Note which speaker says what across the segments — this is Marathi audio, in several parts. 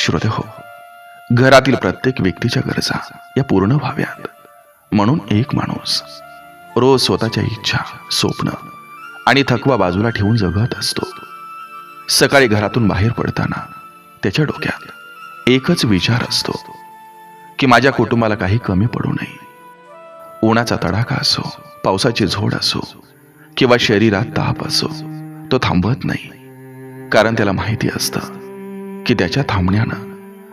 Speaker 1: श्रोते हो, घरातील प्रत्येक व्यक्तीच्या गरजा या पूर्ण व्हाव्यात म्हणून एक माणूस रोज स्वतःच्या इच्छा, स्वप्न आणि थकवा बाजूला ठेवून जगत असतो. सकाळी घरातून बाहेर पडताना त्याच्या डोक्यात एकच विचार असतो की माझ्या कुटुंबाला काही कमी पडू नये. उन्हाचा तडाखा असो, पावसाची झोड असो किंवा शरीरात ताप असो, तो थांबत नाही. कारण त्याला माहिती असतं की त्याच्या थांबण्यानं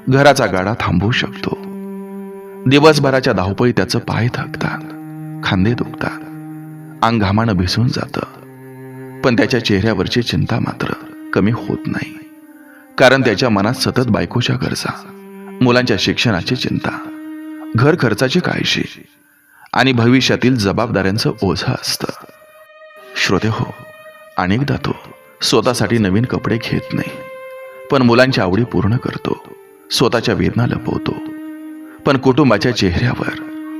Speaker 1: घराचा गाडा थांबवू शकतो. दिवसभराच्या धावपळी त्याचं पाय थकतात, खांदे दुखतात, अंग घामानं भिसून जातं. पण त्याच्या चेहऱ्यावरची चिंता मात्र कमी होत नाही. कारण त्याच्या मनात सतत बायकोच्या गरजा, मुलांच्या शिक्षणाची चिंता, घर खर्चाची काळजी आणि भविष्यातील जबाबदाऱ्यांचं ओझं असतं. श्रोते हो, अनेकदा तो स्वतःसाठी नवीन कपडे घेत नाही, पण मुलांच्या आवडी पूर्ण करतो. स्वतःच्या वेदना लपवतो, पण कुटुंबाच्या चेहऱ्यावर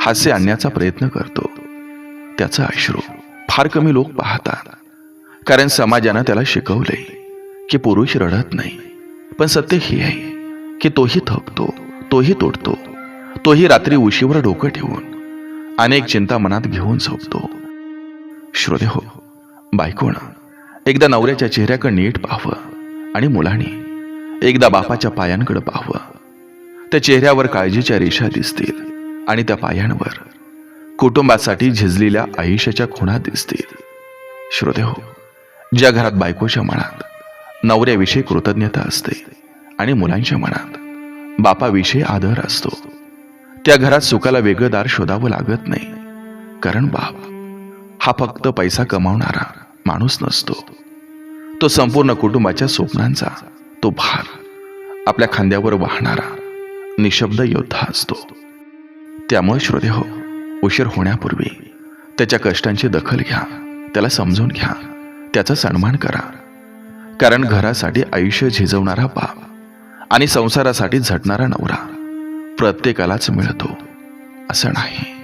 Speaker 1: हास्य आणण्याचा प्रयत्न करतो. त्याचं अश्रू फार कमी लोक पाहतात, कारण समाजानं त्याला शिकवलंय की पुरुष रडत नाही. पण सत्य हे आहे की तोही थकतो, तोही तोडतो, तोही रात्री उशीवर डोकं ठेवून अनेक चिंता मनात घेऊन झोपतो. श्रोते हो, बायकोनं एकदा नवऱ्याच्या चेहऱ्याकडे नीट पाहावं आणि मुलांनी एकदा बापाच्या पायांकडे पाहावं. त्या चेहऱ्यावर काळजीच्या रेषा दिसतील आणि त्या पायांवर कुटुंबासाठी झिजलेल्या आयुष्याच्या खुणा दिसतील. श्रोते हो, ज्या घरात बायकोच्या मनात नवऱ्याविषयी कृतज्ञता असते आणि मुलांच्या मनात बापाविषयी आदर असतो, त्या घरात सुखाला वेगळं दार शोधावं लागत नाही. कारण बाप हा फक्त पैसा कमावणारा माणूस नसतो, तो संपूर्ण कुटुंबाच्या स्वप्नांचा तो भार आपल्या खांद्यावर वाहणारा निशब्द योद्धा असतो. त्यामुळे श्रोते हो, उशीर होण्यापूर्वी त्याच्या कष्टांची दखल घ्या, त्याला समजून घ्या, त्याचा सन्मान करा. कारण घरासाठी आयुष्य झिजवणारा बाप आणि संसारासाठी झटणारा नवरा प्रत्येकालाच मिळतो असं नाही.